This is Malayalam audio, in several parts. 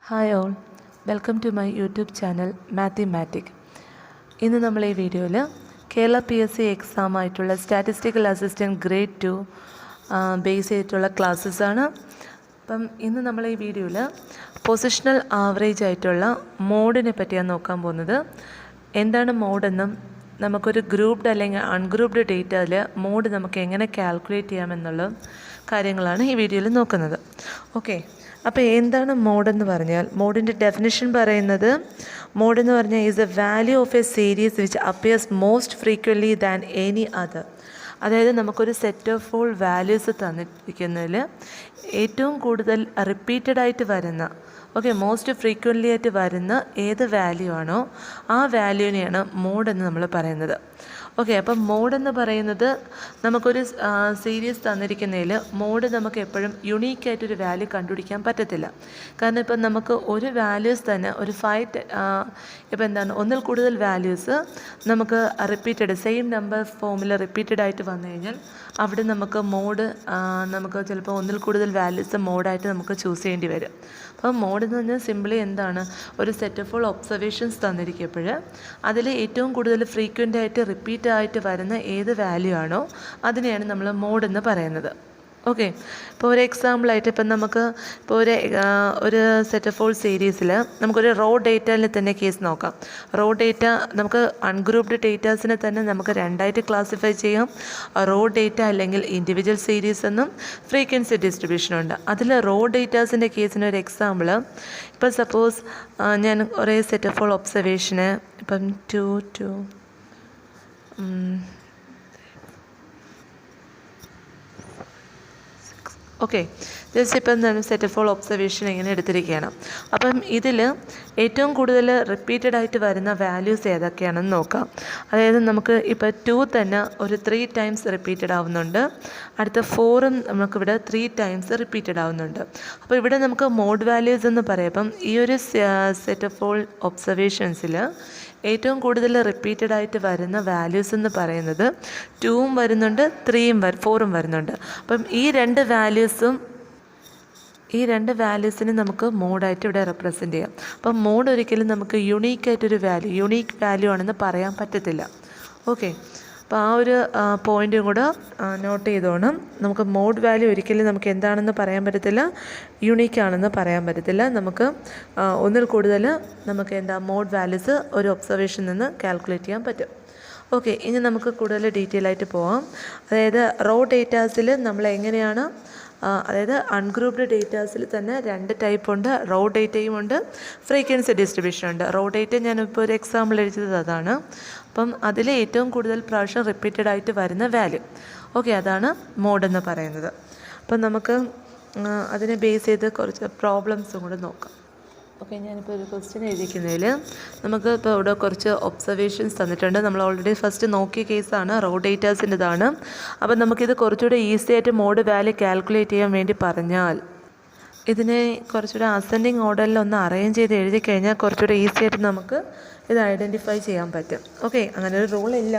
Hi all, welcome to my YouTube channel mathematic. ഇന്ന് നമ്മൾ ഈ വീഡിയോയിൽ കേരള PSC എക്സാം ആയിട്ടുള്ള സ്റ്റാറ്റിസ്റ്റിക്കൽ അസിസ്റ്റൻറ്റ് ഗ്രേഡ് 2 ബേസ് ചെയ്തിട്ടുള്ള ക്ലാസ്സസാണ്. അപ്പം ഇന്ന് നമ്മൾ ഈ വീഡിയോയിൽ പൊസിഷണൽ ആവറേജ് ആയിട്ടുള്ള മോഡിനെ പറ്റിയാണ് നോക്കാൻ പോകുന്നത്. എന്താണ് മോഡെന്നും നമുക്കൊരു ഗ്രൂപ്പ്ഡ് അല്ലെങ്കിൽ അൺഗ്രൂപ്പ്ഡ് ഡേറ്റയിൽ മോഡ് നമുക്ക് എങ്ങനെ കാൽക്കുലേറ്റ് ചെയ്യാമെന്നുള്ള കാര്യങ്ങളാണ് ഈ വീഡിയോയിൽ നോക്കുന്നത്. ഓക്കെ, അപ്പോൾ എന്താണ് മോഡെന്ന് പറഞ്ഞാൽ, മോഡിൻ്റെ ഡെഫിനിഷൻ പറയുന്നത്, മോഡെന്ന് പറഞ്ഞാൽ is A value of A series which appears most frequently than any other. അതായത് നമുക്കൊരു സെറ്റ് ഓഫ് ഓൾ വാല്യൂസ് തന്നിരിക്കുന്നതിൽ ഏറ്റവും കൂടുതൽ റിപ്പീറ്റഡ് ആയിട്ട് വരുന്ന, മോസ്റ്റ് ഫ്രീക്വൻലി ആയിട്ട് വരുന്ന ഏത് വാല്യൂ ആണോ ആ വാല്യൂവിനെയാണ് മോഡെന്ന് നമ്മൾ പറയുന്നത്. അപ്പം മോഡെന്ന് പറയുന്നത് നമുക്കൊരു സീരീസ് തന്നിരിക്കുന്നതിൽ മോഡ് നമുക്ക് എപ്പോഴും യുണീക്കായിട്ടൊരു വാല്യൂ കണ്ടുപിടിക്കാൻ പറ്റത്തില്ല. കാരണം ഇപ്പം നമുക്ക് ഒരു വാല്യൂസ് തന്നെ ഒരു ഒന്നിൽ കൂടുതൽ വാല്യൂസ് നമുക്ക് റിപ്പീറ്റഡ് സെയിം നമ്പർ ഫോമിൽ റിപ്പീറ്റഡ് ആയിട്ട് വന്നു കഴിഞ്ഞാൽ അവിടെ നമുക്ക് മോഡ് നമുക്ക് ചിലപ്പോൾ ഒന്നിൽ കൂടുതൽ വാല്യൂസ് മോഡായിട്ട് നമുക്ക് ചൂസ് ചെയ്യേണ്ടി വരും. അപ്പം മോഡ് എന്ന് പറഞ്ഞാൽ സിമ്പിളി എന്താണ്, ഒരു സെറ്റ് ഓഫ് ഓൾ ഒബ്സർവേഷൻസ് തന്നിരിക്കുമ്പോൾ അതിൽ ഏറ്റവും കൂടുതൽ ഫ്രീക്വൻ്റ് ആയിട്ട് റിപ്പീറ്റ് ആയിട്ട് വരുന്ന ഏത് വാല്യൂ ആണോ അതിനെയാണ് നമ്മൾ മോഡെന്ന് പറയുന്നത്. ഇപ്പോൾ ഒരു എക്സാമ്പിളായിട്ട് ഇപ്പം നമുക്ക് ഇപ്പോൾ ഒരു സെറ്റ് ഓഫ് ഓൾ സീരീസിൽ നമുക്കൊരു റോ ഡേറ്റയിൽ തന്നെ കേസ് നോക്കാം. റോ ഡേറ്റ നമുക്ക് അൺഗ്രൂപ്പ്ഡ് ഡേറ്റാസിനെ തന്നെ നമുക്ക് രണ്ടായിട്ട് ക്ലാസിഫൈ ചെയ്യാം. റോ ഡേറ്റ അല്ലെങ്കിൽ ഇൻഡിവിജ്വൽ സീരീസ് എന്നും ഫ്രീക്വൻസി ഡിസ്ട്രിബ്യൂഷനുണ്ട്. അതിൽ റോ ഡേറ്റാസിൻ്റെ കേസിന് ഒരു എക്സാമ്പിൾ, ഇപ്പം സപ്പോസ് ഞാൻ ഒരേ സെറ്റ് ഓഫ് ഓൾ ഒബ്സർവേഷന് ഇപ്പം 2 ജസ്റ്റ് ഇപ്പം സെറ്റ് ഓഫ് ഓൾ ഒബ്സർവേഷൻ ഇങ്ങനെ എടുത്തിരിക്കുകയാണ്. അപ്പം ഇതിൽ ഏറ്റവും കൂടുതൽ റിപ്പീറ്റഡ് ആയിട്ട് വരുന്ന വാല്യൂസ് ഏതൊക്കെയാണെന്ന് നോക്കാം. അതായത് നമുക്ക് ഇപ്പോൾ 2 തന്നെ ഒരു 3 ടൈംസ് റിപ്പീറ്റഡ് ആവുന്നുണ്ട്. അടുത്ത 4ഉം നമുക്കിവിടെ 3 ടൈംസ് റിപ്പീറ്റഡ് ആവുന്നുണ്ട്. അപ്പോൾ ഇവിടെ നമുക്ക് മോഡ് വാല്യൂസ് എന്ന് പറയുമ്പം ഈ ഒരു സെറ്റ് ഓഫ് ഓൾ ഒബ്സർവേഷൻസിൽ ഏറ്റവും കൂടുതൽ റിപ്പീറ്റഡ് ആയിട്ട് വരുന്ന വാല്യൂസ് എന്ന് പറയുന്നത് 2ഉം വരുന്നുണ്ട്, 4ഉം വരുന്നുണ്ട്. അപ്പം ഈ രണ്ട് വാല്യൂസിനെ നമുക്ക് മോഡായിട്ട് ഇവിടെ റെപ്രസെൻ്റ് ചെയ്യാം. അപ്പം മോഡ് ഒരിക്കലും നമുക്ക് യുണീക്ക് വാല്യൂ ആണെന്ന് പറയാൻ പറ്റത്തില്ല. അപ്പോൾ ആ ഒരു പോയിൻറ്റും കൂടെ നോട്ട് ചെയ്തോണം. നമുക്ക് മോഡ് വാല്യൂ ഒരിക്കലും നമുക്ക് എന്താണെന്ന് പറയാൻ പറ്റത്തില്ല, യുണീക്കാണെന്ന് പറയാൻ പറ്റത്തില്ല. നമുക്ക് ഒന്നിൽ കൂടുതൽ നമുക്ക് മോഡ് വാല്യൂസ് ഒരു ഒബ്സർവേഷനിൽ നിന്ന് കാൽക്കുലേറ്റ് ചെയ്യാൻ പറ്റും. ഇനി നമുക്ക് കൂടുതൽ ഡീറ്റെയിൽ ആയിട്ട് പോവാം. അതായത് റോ ഡേറ്റാസിൽ നമ്മൾ എങ്ങനെയാണ്, അതായത് അൺഗ്രൂപ്പ്ഡ് ഡേറ്റാസിൽ തന്നെ 2 ടൈപ്പ് ഉണ്ട്. റോ ഡേറ്റയും ഉണ്ട്, ഫ്രീക്വൻസി ഡിസ്ട്രിബ്യൂഷൻ ഉണ്ട്. റോ ഡേറ്റ ഞാനിപ്പോൾ ഒരു എക്സാമ്പിൾ എഴുതിയത് അതാണ്. അപ്പം അതിൽ ഏറ്റവും കൂടുതൽ പ്രാവശ്യം റിപ്പീറ്റഡ് ആയിട്ട് വരുന്ന വാല്യൂ അതാണ് മോഡെന്ന് പറയുന്നത്. അപ്പം നമുക്ക് അതിനെ ബേസ് ചെയ്ത് കുറച്ച് പ്രോബ്ലംസും കൂടെ നോക്കാം. ഞാനിപ്പോൾ ഒരു ക്വസ്റ്റ്യൻ എഴുതിക്കുന്നതിൽ നമുക്ക് ഇപ്പോൾ ഇവിടെ കുറച്ച് ഒബ്സർവേഷൻസ് തന്നിട്ടുണ്ട്. നമ്മൾ ഓൾറെഡി ഫസ്റ്റ് നോക്കിയ കേസാണ്, റോ ഡേറ്റാസിൻ്റെതാണ്. അപ്പം നമുക്കിത് കുറച്ചുകൂടെ ഈസി ആയിട്ട് മോഡ് വാല്യൂ കാൽക്കുലേറ്റ് ചെയ്യാൻ വേണ്ടി പറഞ്ഞാൽ ഇതിനെ കുറച്ചുകൂടെ അസെൻഡിങ് ഓർഡറിൽ ഒന്ന് അറേഞ്ച് ചെയ്ത് എഴുതി കഴിഞ്ഞാൽ കുറച്ചുകൂടെ ഈസി ആയിട്ട് നമുക്ക് ഇത് ഐഡൻറ്റിഫൈ ചെയ്യാൻ പറ്റും. അങ്ങനെ ഒരു റൂളില്ല,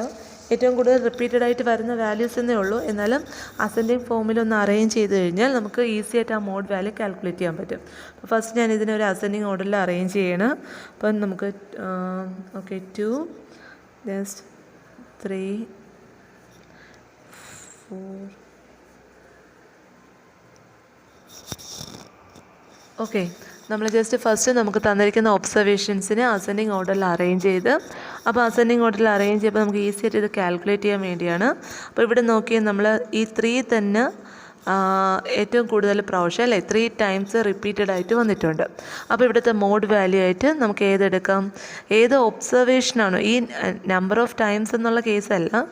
ഏറ്റവും കൂടുതൽ റിപ്പീറ്റഡ് ആയിട്ട് വരുന്ന വാല്യൂസ് എന്നേ ഉള്ളൂ. എന്നാലും അസെൻഡിങ് ഫോമിലൊന്ന് അറേഞ്ച് ചെയ്ത് കഴിഞ്ഞാൽ നമുക്ക് ഈസി ആയിട്ട് ആ മോഡ് വാല്യൂ കാൽക്കുലേറ്റ് ചെയ്യാൻ പറ്റും. അപ്പോൾ ഫസ്റ്റ് ഞാൻ ഇതിനെ ഒരു അസെൻഡിങ് ഓർഡറിൽ അറേഞ്ച് ചെയ്യണം. അപ്പം നമുക്ക് 2 ജസ്റ്റ് 3 4 നമ്മൾ ജസ്റ്റ് ഫസ്റ്റ് നമുക്ക് തന്നിരിക്കുന്ന ഒബ്സർവേഷൻസിനെ അസെൻഡിങ് ഓർഡറിൽ അറേഞ്ച് ചെയ്ത്, അപ്പോൾ അസെൻഡിങ് ഓർഡറിൽ അറേഞ്ച് ചെയ്യുമ്പോൾ നമുക്ക് ഈസി ആയിട്ട് ഇത് കാൽക്കുലേറ്റ് ചെയ്യാൻ വേണ്ടിയാണ്. അപ്പോൾ ഇവിടെ നോക്കിയാൽ നമ്മൾ ഈ 3 തന്നെ ഏറ്റവും കൂടുതൽ പ്രാവശ്യം 3 ടൈംസ് റിപ്പീറ്റഡ് ആയിട്ട് വന്നിട്ടുണ്ട്. അപ്പോൾ ഇവിടുത്തെ മോഡ് വാല്യൂ ആയിട്ട് നമുക്ക് ഏതെടുക്കാം, ഏത് ഒബ്സർവേഷനാണോ, ഈ നമ്പർ ഓഫ് ടൈംസ് എന്നുള്ള കേസല്ല,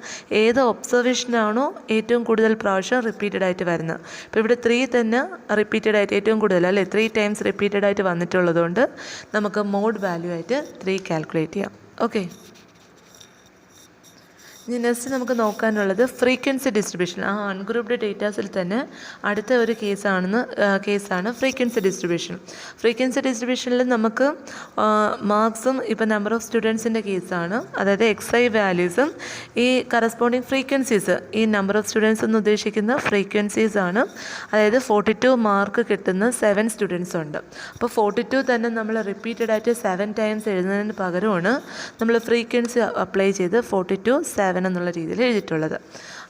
ഏത് ഒബ്സർവേഷനാണോ ഏറ്റവും കൂടുതൽ പ്രാവശ്യം റിപ്പീറ്റഡ് ആയിട്ട് വരുന്നത്. അപ്പോൾ ഇവിടെ 3 തന്നെ റിപ്പീറ്റഡ് ആയിട്ട് ഏറ്റവും കൂടുതൽ 3 ടൈംസ് റിപ്പീറ്റഡ് ആയിട്ട് വന്നിട്ടുള്ളതുകൊണ്ട് നമുക്ക് മോഡ് വാല്യൂ ആയിട്ട് 3 കാൽക്കുലേറ്റ് ചെയ്യാം. ഇനി നെക്സ്റ്റ് നമുക്ക് നോക്കാനുള്ളത് ഫ്രീക്വൻസി ഡിസ്ട്രിബ്യൂഷൻ. ആ അൺഗ്രൂപ്പ്ഡ് ഡേറ്റാസിൽ തന്നെ അടുത്ത ഒരു കേസാണ് ഫ്രീക്വൻസി ഡിസ്ട്രിബ്യൂഷൻ. ഫ്രീക്വൻസി ഡിസ്ട്രിബ്യൂഷനിൽ നമുക്ക് മാർക്സും ഇപ്പോൾ നമ്പർ ഓഫ് സ്റ്റുഡൻസിൻ്റെ കേസാണ്, അതായത് XI വാല്യൂസും ഈ കറസ്പോണ്ടിങ് ഫ്രീക്വൻസീസ്, ഈ നമ്പർ ഓഫ് സ്റ്റുഡൻസ് എന്ന് ഉദ്ദേശിക്കുന്ന ഫ്രീക്വൻസീസ് ആണ്. അതായത് 42 മാർക്ക് കിട്ടുന്ന 7 സ്റ്റുഡൻസ് ഉണ്ട്. അപ്പോൾ 42 തന്നെ നമ്മൾ റിപ്പീറ്റഡ് ആയിട്ട് 7 ടൈംസ് എഴുതുന്നതിന് പകരമാണ് നമ്മൾ ഫ്രീക്വൻസി അപ്ലൈ ചെയ്ത് 42 7 എന്നുള്ള രീതിയിൽ എഴുതിയിട്ടുള്ളത്.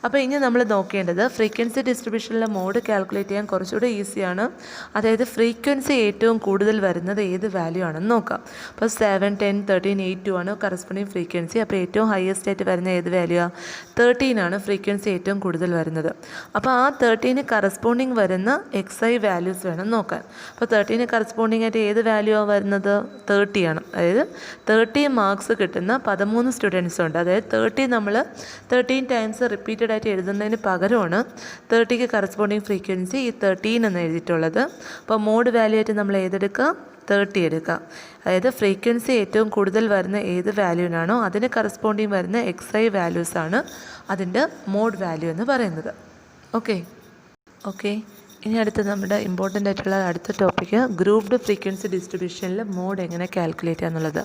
അപ്പോൾ ഇനി നമ്മൾ നോക്കേണ്ടത് ഫ്രീക്വൻസി ഡിസ്ട്രിബ്യൂഷനിലെ മോഡ് കാൽക്കുലേറ്റ് ചെയ്യാൻ കുറച്ചുകൂടെ ഈസിയാണ്. അതായത് ഫ്രീക്വൻസി ഏറ്റവും കൂടുതൽ വരുന്നത് ഏത് വാല്യൂ ആണെന്ന് നോക്കാം. അപ്പോൾ 7, 10, 13, 8, 2 ആണ് കറസ്പോണ്ടിങ് ഫ്രീക്വൻസി. അപ്പോൾ ഏറ്റവും ഹയസ്റ്റ് ആയിട്ട് വരുന്ന ഏത് വാല്യൂ ആണ്? 13 ആണ് ഫ്രീക്വൻസി ഏറ്റവും കൂടുതൽ വരുന്നത്. അപ്പോൾ ആ 13 കറസ്പോണ്ടിങ് വരുന്ന XI വാല്യൂസ് വേണം നോക്കാൻ. അപ്പോൾ 13 കറസ്പോണ്ടിങ് ആയിട്ട് ഏത് വാല്യൂ ആണ് വരുന്നത്? 30 ആണ്. അതായത് 30 മാർക്സ് കിട്ടുന്ന 13 സ്റ്റുഡൻസ് ഉണ്ട്. അതായത് 30 നമ്മൾ 13 ടൈംസ് റിപ്പീറ്റഡ് ആയിട്ട് എഴുതുന്നതിന് പകരമാണ് 30ക്ക് കറസ്പോണ്ടിങ് ഫ്രീക്വൻസി ഈ 13 എന്ന് എഴുതിയിട്ടുള്ളത്. അപ്പോൾ മോഡ് വാല്യൂ ആയിട്ട് നമ്മൾ ഏതെടുക്കുക? 30 എടുക്കുക. അതായത് ഫ്രീക്വൻസി ഏറ്റവും കൂടുതൽ വരുന്ന ഏത് വാല്യൂനാണോ അതിന് കറസ്പോണ്ടിങ് വരുന്ന XI വാല്യൂസാണ് അതിൻ്റെ മോഡ് വാല്യൂ എന്ന് പറയുന്നത്. ഓക്കെ ഇനി അടുത്ത് നമ്മുടെ ഇമ്പോർട്ടൻ്റ് ആയിട്ടുള്ള അടുത്ത ടോപ്പിക്ക് ഗ്രൂപ്പ്ഡ് ഫ്രീക്വൻസി ഡിസ്ട്രിബ്യൂഷനിൽ മോഡ് എങ്ങനെ കാൽക്കുലേറ്റ് ചെയ്യുക എന്നുള്ളത്.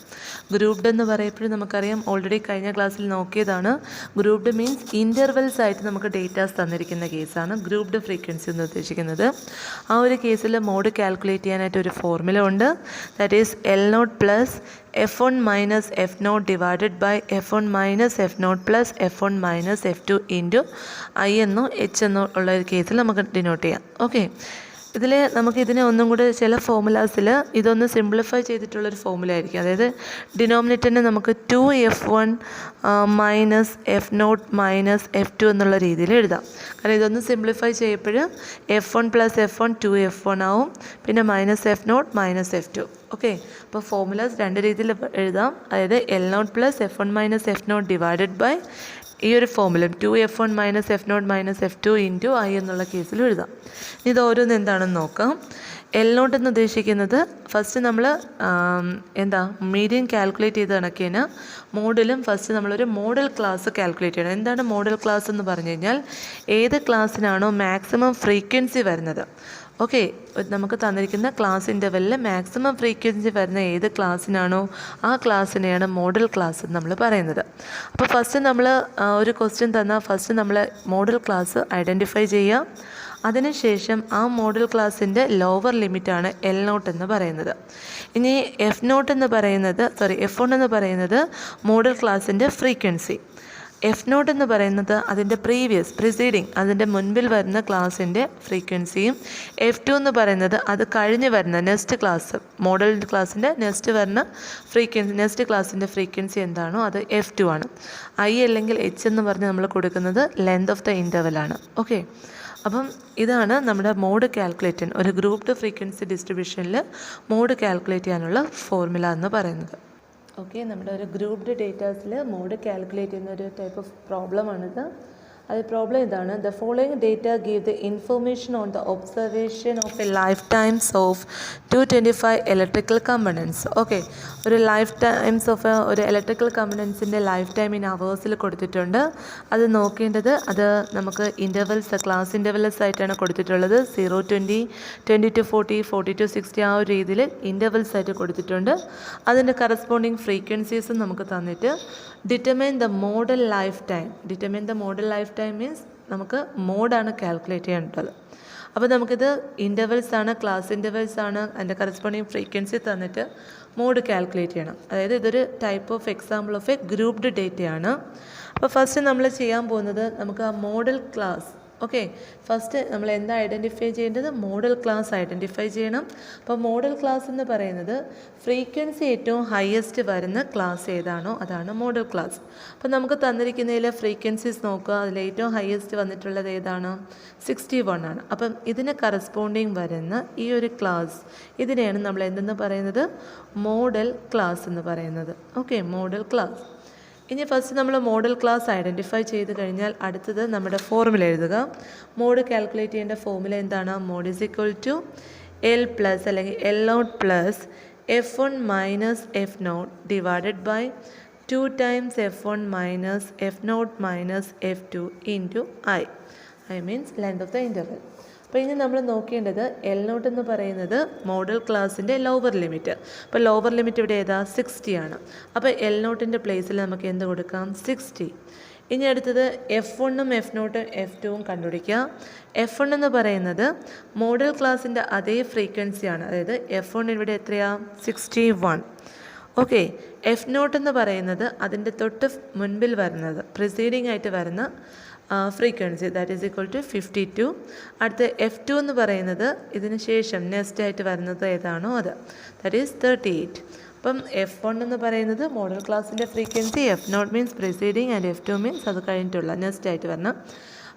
ഗ്രൂപ്പ്ഡ് എന്ന് പറയുമ്പോഴും നമുക്കറിയാം, ഓൾറെഡി കഴിഞ്ഞ ക്ലാസ്സിൽ നോക്കിയതാണ്. ഗ്രൂപ്പ്ഡ് മീൻസ് ഇൻ്റർവെൽസ് ആയിട്ട് നമുക്ക് ഡേറ്റാസ് തന്നിരിക്കുന്ന കേസാണ് ഗ്രൂപ്പ്ഡ് ഫ്രീക്വൻസി എന്ന് ഉദ്ദേശിക്കുന്നത്. ആ ഒരു കേസിൽ മോഡ് കാൽക്കുലേറ്റ് ചെയ്യാനായിട്ട് ഒരു ഫോർമുല ഉണ്ട്. That is L0 plus F1 minus F0 divided by F1 minus F0 plus F1 minus F2 into I എന്നോ H എന്നോ ഉള്ള ഒരു കേസിൽ നമുക്ക് ഡിനോട്ട് ചെയ്യാം. ഓക്കെ, ഇതിൽ നമുക്കിതിനെ ഒന്നും കൂടെ ചില ഫോർമുലാസിൽ ഇതൊന്ന് സിംപ്ലിഫൈ ചെയ്തിട്ടുള്ളൊരു ഫോർമുല ആയിരിക്കും. അതായത് ഡിനോമിനേറ്ററിനെ നമുക്ക് 2F1 minus F0 minus F2 എന്നുള്ള രീതിയിൽ എഴുതാം. കാരണം ഇതൊന്ന് simplify ചെയ്യപ്പോൾ F1 plus F1 2F1 ആവും, പിന്നെ minus F0 minus F2. Okay, അപ്പോൾ ഫോർമുലാസ് രണ്ട് രീതിയിൽ എഴുതാം. അതായത് L0 plus F1 minus F0 divided by ഈ ഒരു formula 2F1 minus F0 minus F2 into I എന്നുള്ള കേസിൽ എഴുതാം. ഇത് ഓരോന്ന് എന്താണെന്ന് നോക്കാം. L0 എന്ന് ഉദ്ദേശിക്കുന്നത് ഫസ്റ്റ് നമ്മൾ മീഡിയൻ കാൽക്കുലേറ്റ് ചെയ്ത് കണക്കിന് മോഡലും ഫസ്റ്റ് നമ്മളൊരു മോഡൽ ക്ലാസ് കാൽക്കുലേറ്റ് ചെയ്യണം. എന്താണ് മോഡൽ ക്ലാസ് എന്ന് പറഞ്ഞു കഴിഞ്ഞാൽ ഏത് ക്ലാസ്സിനാണോ മാക്സിമം ഫ്രീക്വൻസി വരുന്നത്. ഓക്കെ, നമുക്ക് തന്നിരിക്കുന്ന ക്ലാസ് ഇൻ്റർവെല്ലിൽ മാക്സിമം ഫ്രീക്വൻസി വരുന്ന ഏത് ക്ലാസ്സിനാണോ ആ ക്ലാസ്സിനെയാണ് മോഡൽ ക്ലാസ് എന്ന് നമ്മൾ പറയുന്നത്. അപ്പോൾ ഫസ്റ്റ് നമ്മൾ ഒരു ക്വസ്റ്റ്യൻ തന്നാൽ ഫസ്റ്റ് നമ്മൾ മോഡൽ ക്ലാസ് ഐഡൻറ്റിഫൈ ചെയ്യുക. അതിനുശേഷം ആ മോഡൽ ക്ലാസ്സിൻ്റെ ലോവർ ലിമിറ്റാണ് L0 എന്ന് പറയുന്നത്. ഇനി F1 എന്ന് പറയുന്നത് മോഡൽ ക്ലാസ്സിൻ്റെ ഫ്രീക്വൻസി. F0 എന്ന് പറയുന്നത് അതിൻ്റെ പ്രിസീഡിങ് അതിൻ്റെ മുൻപിൽ വരുന്ന ക്ലാസ്സിൻ്റെ ഫ്രീക്വൻസിയും, F2 എന്ന് പറയുന്നത് അത് കഴിഞ്ഞ് വരുന്ന നെക്സ്റ്റ് ക്ലാസ് മോഡൽ ക്ലാസ്സിൻ്റെ നെക്സ്റ്റ് ക്ലാസ്സിൻ്റെ ഫ്രീക്വൻസി എന്താണോ അത് F2 ആണ്. I അല്ലെങ്കിൽ H എന്ന് പറഞ്ഞ് നമ്മൾ കൊടുക്കുന്നത് ലെങ്ത് ഓഫ് ദ ഇൻ്റർവെലാണ്. ഓക്കെ, അപ്പം ഇതാണ് നമ്മുടെ മോഡ് കാൽക്കുലേറ്റ് ചെയ്യാൻ ഒരു ഗ്രൂപ്പ്ഡ് ഫ്രീക്വൻസി ഡിസ്ട്രിബ്യൂഷനിൽ മോഡ് കാൽക്കുലേറ്റ് ചെയ്യാനുള്ള ഫോർമുല എന്ന് പറയുന്നത്. ഓക്കെ, നമ്മുടെ ഒരു ഗ്രൂപ്പ്ഡ് ഡേറ്റാസിൽ മോഡ് കാൽക്കുലേറ്റ് ചെയ്യുന്ന ഒരു ടൈപ്പ് ഓഫ് പ്രോബ്ലമാണിത്. അത് പ്രോബ്ലം ഇതാണ്: the following data give the information on the observation of A life times of 225 electrical components. Okay, ഒരു ലൈഫ് ടൈംസ് ഓഫ് ഒരു ഇലക്ട്രിക്കൽ കമ്പണൻസിൻ്റെ ലൈഫ് ടൈം ഇൻ അവേഴ്സിൽ കൊടുത്തിട്ടുണ്ട്. അത് നോക്കേണ്ടത് അത് നമുക്ക് ക്ലാസ് ഇൻ്റർവെൽസ് ആയിട്ടാണ് കൊടുത്തിട്ടുള്ളത്. 0, 20, 20 to 40, 40 to 60 ആ ഒരു രീതിയിൽ ഇൻ്റർവെൽസ് ആയിട്ട് കൊടുത്തിട്ടുണ്ട്. അതിൻ്റെ കറസ്പോണ്ടിങ് ഫ്രീക്വൻസീസും നമുക്ക് തന്നിട്ട് determine the model life time means നമുക്ക് മോഡാണ് കാൽക്കുലേറ്റ് ചെയ്യേണ്ടത്. അപ്പോൾ നമുക്കിത് ഇൻ്റർവെൽസ് ആണ്, ക്ലാസ് ഇൻ്റർവെൽസ് ആണ്, അതിൻ്റെ കറസ്പോണ്ടിങ് ഫ്രീക്വൻസി തന്നിട്ട് മോഡ് കാൽക്കുലേറ്റ് ചെയ്യണം. അതായത് ഇതൊരു type of example of a grouped ഡേറ്റയാണ്. അപ്പോൾ ഫസ്റ്റ് നമ്മൾ ചെയ്യാൻ പോകുന്നത് നമുക്ക് ആ മോഡൽ ക്ലാസ്. ഓക്കെ, ഫസ്റ്റ് നമ്മൾ എന്താ ഐഡൻറ്റിഫൈ ചെയ്യേണ്ടത്? മോഡൽ ക്ലാസ് ഐഡൻറ്റിഫൈ ചെയ്യണം. അപ്പോൾ മോഡൽ ക്ലാസ് എന്ന് പറയുന്നത് ഫ്രീക്വൻസി ഏറ്റവും ഹയസ്റ്റ് വരുന്ന ക്ലാസ് ഏതാണോ അതാണ് മോഡൽ ക്ലാസ്. അപ്പോൾ നമുക്ക് തന്നിരിക്കുന്നതിൽ ഫ്രീക്വൻസീസ് നോക്കുക. അതിൽ ഏറ്റവും ഹയസ്റ്റ് വന്നിട്ടുള്ളത് ഏതാണ്? 61 ആണ്. അപ്പം ഇതിന് കറസ്പോണ്ടിങ് വരുന്ന ഈ ഒരു ക്ലാസ് ഇതിനെയാണ് നമ്മൾ എന്തെന്ന് പറയുന്നത്? മോഡൽ ക്ലാസ് എന്ന് പറയുന്നത്. Okay, modal class. ഇനി ഫസ്റ്റ് നമ്മൾ മോഡൽ ക്ലാസ് ഐഡൻറ്റിഫൈ ചെയ്ത് കഴിഞ്ഞാൽ അടുത്തത് നമ്മുടെ ഫോർമുല എഴുതുക. മോഡ് കാൽക്കുലേറ്റ് ചെയ്യേണ്ട ഫോർമുല എന്താണ്? Mode is equal to L plus അല്ലെങ്കിൽ L0 plus F1 minus F0 divided by 2 times f1 minus f0 minus f2 into I means length of the interval. അപ്പോൾ ഇനി നമ്മൾ നോക്കേണ്ടത് L0 എന്ന് പറയുന്നത് മോഡൽ ക്ലാസ്സിൻ്റെ ലോവർ ലിമിറ്റ്. അപ്പോൾ ലോവർ ലിമിറ്റ് ഇവിടെ ഏതാ 60 ആണ്. അപ്പോൾ L0ൻ്റെ പ്ലേസിൽ നമുക്ക് എന്ത് കൊടുക്കാം 60. ഇനി അടുത്തത് F1ഉം F0ഉം F2ഉം കണ്ടുപിടിക്കുക. F1 എന്ന് പറയുന്നത് മോഡൽ ക്ലാസ്സിൻ്റെ അതേ ഫ്രീക്വൻസിയാണ്. അതായത് F1 ഇവിടെ എത്രയാണ് 61. ഓക്കെ, F0 എന്ന് പറയുന്നത് അതിൻ്റെ തൊട്ട് മുൻപിൽ വരുന്നത് പ്രിസീഡിങ് ആയിട്ട് വരുന്ന frequency that is equal to 52. അടുത്ത F2 എന്ന് പറയുന്നത് ഇതിന് ശേഷം നെക്സ്റ്റ് ആയിട്ട് വരുന്നത് ഏതാണോ അത് ദാറ്റ് ഈസ് 38. അപ്പം F1 എന്ന് പറയുന്നത് മോഡൽ ക്ലാസ്സിൻ്റെ frequency, F0 means preceding and F2 means അത് കഴിഞ്ഞിട്ടുള്ള നെക്സ്റ്റ് ആയിട്ട് വരുന്ന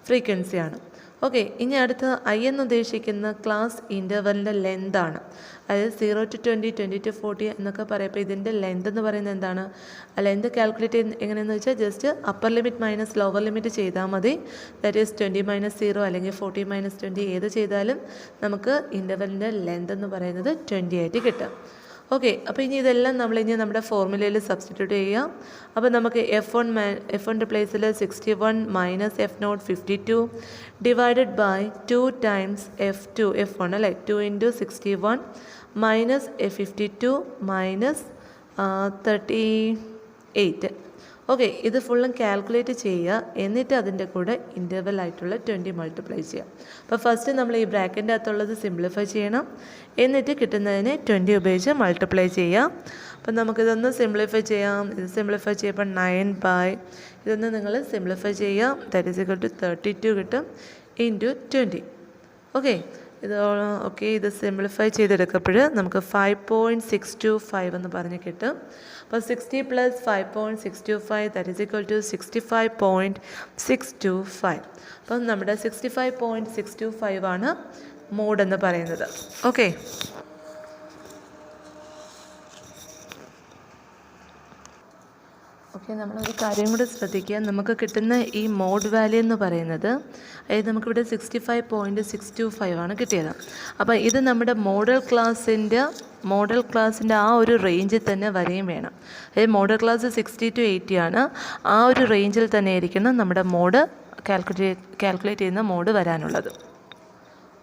ഫ്രീക്വൻസിയാണ്. ഓക്കെ, ഇനി അടുത്ത I എന്ന് ഉദ്ദേശിക്കുന്ന ക്ലാസ് ഇൻ്റർവെലിൻ്റെ ലെന്താണ്. അതായത് 0 to 20, 20 to 40 എന്നൊക്കെ പറയുമ്പോൾ ഇതിൻ്റെ ലെന്ത് എന്ന് പറയുന്നത് എന്താണ്? ലെന്ത് കാൽക്കുലേറ്റ് ചെയ്യുന്ന എങ്ങനെയെന്ന് വെച്ചാൽ just upper limit minus lower limit ചെയ്താൽ മതി. ദാറ്റ് ഈസ് 20 - 0 അല്ലെങ്കിൽ 40 - 20 ഏത് ചെയ്താലും നമുക്ക് ഇൻ്റർവെലിൻ്റെ ലെന്ത് എന്ന് പറയുന്നത് 20 ആയിട്ട് കിട്ടും. ഓക്കെ, അപ്പോൾ ഇനി ഇതെല്ലാം നമ്മളിനി നമ്മുടെ ഫോർമുലയിൽ സബ്സ്റ്റിറ്റ്യൂട്ട് ചെയ്യാം. അപ്പോൾ നമുക്ക് F1ൻ്റെ പ്ലേസിൽ 61 minus F0 52 divided by 2 times F1 അല്ലേ 2 ഇൻറ്റു 61 മൈനസ് 52 മൈനസ് 38. ഓക്കെ, ഇത് ഫുള്ളും കാൽക്കുലേറ്റ് ചെയ്യുക. എന്നിട്ട് അതിൻ്റെ കൂടെ ഇൻ്റർവെൽ ആയിട്ടുള്ള 20 മൾട്ടിപ്ലൈ ചെയ്യാം. അപ്പോൾ ഫസ്റ്റ് നമ്മൾ ഈ ബ്രാക്കറ്റിൻ്റെ അകത്തുള്ളത് സിംപ്ലിഫൈ ചെയ്യണം. എന്നിട്ട് കിട്ടുന്നതിനെ 20 ഉപയോഗിച്ച് മൾട്ടിപ്ലൈ ചെയ്യാം. അപ്പം നമുക്കിതൊന്ന് സിംപ്ലിഫൈ ചെയ്യാം. ഇത് സിംപ്ലിഫൈ ചെയ്യുമ്പോൾ 9 ഇതൊന്ന് നിങ്ങൾ സിംപ്ലിഫൈ ചെയ്യാം. ദാറ്റ് ഈസ് ഈക്വൽ ടു 32 കിട്ടും ഇൻറ്റു 20. ഓക്കെ, ഇത് സിംപ്ലിഫൈ ചെയ്തെടുക്കപ്പോൾ നമുക്ക് 5.625 എന്ന് പറഞ്ഞ് കിട്ടും. അപ്പോൾ 60 + 5.625 ദാറ്റ് ഈസ് ഈക്വൽ ടു 65.625. അപ്പം നമ്മുടെ 65.625 ആണ് മോഡ് എന്ന് പറയുന്നത്. ഓക്കെ, നമ്മളൊരു കാര്യം കൂടി ശ്രദ്ധിക്കുക. നമുക്ക് കിട്ടുന്ന ഈ മോഡ് വാല്യൂ എന്ന് പറയുന്നത് അതായത് നമുക്കിവിടെ 65.625 ആണ് കിട്ടിയത്. അപ്പോൾ ഇത് നമ്മുടെ മോഡൽ ക്ലാസ്സിൻ്റെ ആ ഒരു റേഞ്ചിൽ തന്നെ വരികയും വേണം. അതായത് മോഡൽ ക്ലാസ് 60 to 80 ആണ്. ആ ഒരു റേഞ്ചിൽ തന്നെ ആയിരിക്കണം നമ്മുടെ മോഡ് കാൽക്കുലേറ്റ് ചെയ്യുന്ന മോഡ് വരാനുള്ളത്.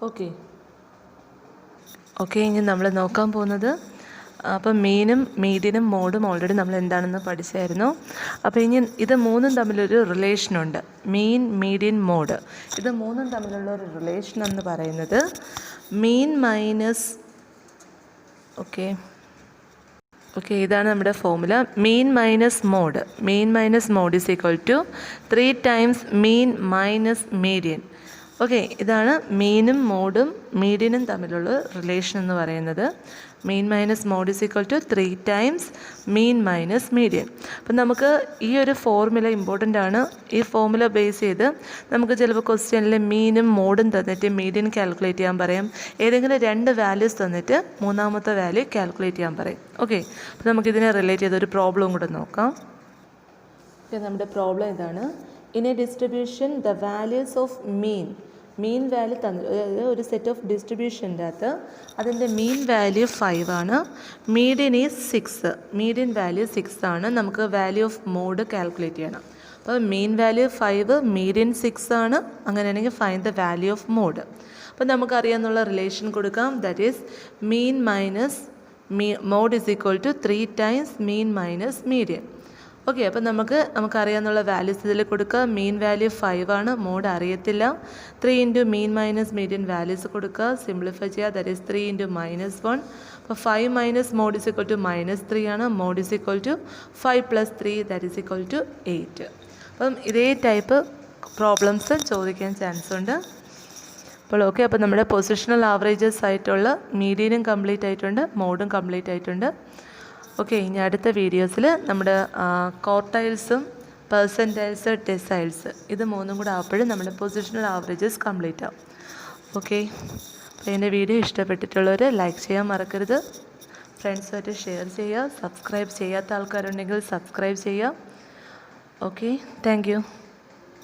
ഓക്കെ, ഇനി നമ്മൾ നോക്കാൻ പോകുന്നത് അപ്പം മീനും മീഡിയനും മോഡും ഓൾറെഡി നമ്മൾ എന്താണെന്ന് പഠിച്ചായിരുന്നു. അപ്പോൾ ഇനി ഇത് മൂന്നും തമ്മിലൊരു റിലേഷനുണ്ട്. മീൻ, മീഡിയൻ, മോഡ്. ഇത് മൂന്നും തമ്മിലുള്ള ഒരു റിലേഷൻ എന്ന് പറയുന്നത് മീൻ മൈനസ് ഇതാണ് നമ്മുടെ formula. Mean minus mode is equal to 3 times mean minus median. Okay, ഇതാണ് മീനും മോഡും മീഡിയനും തമ്മിലുള്ള റിലേഷൻ എന്ന് പറയുന്നത്. Mean minus mode is equal to 3 times mean minus median. അപ്പം നമുക്ക് ഈ ഒരു ഫോർമുല ഇമ്പോർട്ടൻ്റ് ആണ്. ഈ ഫോർമുല ബേസ് ചെയ്ത് നമുക്ക് ചിലപ്പോൾ ക്വസ്റ്റ്യനിൽ മീനും മോഡും തന്നിട്ട് മീഡിയൻ കാൽക്കുലേറ്റ് ചെയ്യാൻ പറയും. ഏതെങ്കിലും 2 വാല്യൂസ് തന്നിട്ട് മൂന്നാമത്തെ വാല്യൂ കാൽക്കുലേറ്റ് ചെയ്യാൻ പറയും. ഓക്കെ, അപ്പോൾ നമുക്കിതിനെ റിലേറ്റ് ചെയ്തൊരു പ്രോബ്ലം കൂടെ നോക്കാം. നമ്മുടെ പ്രോബ്ലം ഇതാണ്. In A distribution the values of mean value അതായത് ഒരു സെറ്റ് ഓഫ് ഡിസ്ട്രിബ്യൂഷൻ്റെ അകത്ത് അതിൻ്റെ മീൻ വാല്യൂ 5 ആണ്. Median is 6. മീഡിയൻ വാല്യൂ 6 ആണ്. നമുക്ക് വാല്യൂ ഓഫ് മോഡ് കാൽക്കുലേറ്റ് ചെയ്യണം. അപ്പോൾ മീൻ വാല്യൂ 5, മീഡിയൻ 6 ആണ്. അങ്ങനെയാണെങ്കിൽ find the value of mode. അപ്പോൾ നമുക്കറിയാമെന്നുള്ള റിലേഷൻ കൊടുക്കാം. That is mean minus mode is equal to 3 times mean minus median. Okay, അപ്പോൾ നമുക്കറിയാമെന്നുള്ള വാല്യൂസ് ഇതിൽ കൊടുക്കുക. മീൻ വാല്യൂ 5 ആണ്, മോഡ് അറിയത്തില്ല. 3 into mean minus median values കൊടുക്കുക. സിംപ്ലിഫൈ ചെയ്യുക. That is 3 into -1. അപ്പോൾ 5 minus mode is equal to -3 ആണ്. Mode is equal to 5 + 3 that is equal to 8. അപ്പം ഇതേ ടൈപ്പ് പ്രോബ്ലംസ് ചോദിക്കാൻ ചാൻസ് ഉണ്ട്. അപ്പോൾ നമ്മുടെ പൊസിഷണൽ ആവറേജസ് ആയിട്ടുള്ള മീഡിയനും കംപ്ലീറ്റ് ആയിട്ടുണ്ട്, മോഡും കംപ്ലീറ്റ് ആയിട്ടുണ്ട്. ഓക്കെ, ഇനി അടുത്ത വീഡിയോസിൽ നമ്മുടെ ക്വാർട്ടൈൽസും പെർസെൻറ്റൈൽസ് ഡെസൈൽസ് ഇത് മൂന്നും കൂടെ ആവുമ്പോഴും നമ്മുടെ പൊസിഷണൽ ആവറേജസ് കംപ്ലീറ്റ് ആവും. ഓക്കെ, അപ്പോൾ എൻ്റെ വീഡിയോ ഇഷ്ടപ്പെട്ടിട്ടുള്ളവർ ലൈക്ക് ചെയ്യാൻ മറക്കരുത്. ഫ്രണ്ട്സുമായിട്ട് ഷെയർ ചെയ്യുക. സബ്സ്ക്രൈബ് ചെയ്യാത്ത ആൾക്കാരുണ്ടെങ്കിൽ സബ്സ്ക്രൈബ് ചെയ്യുക. Okay, thank you.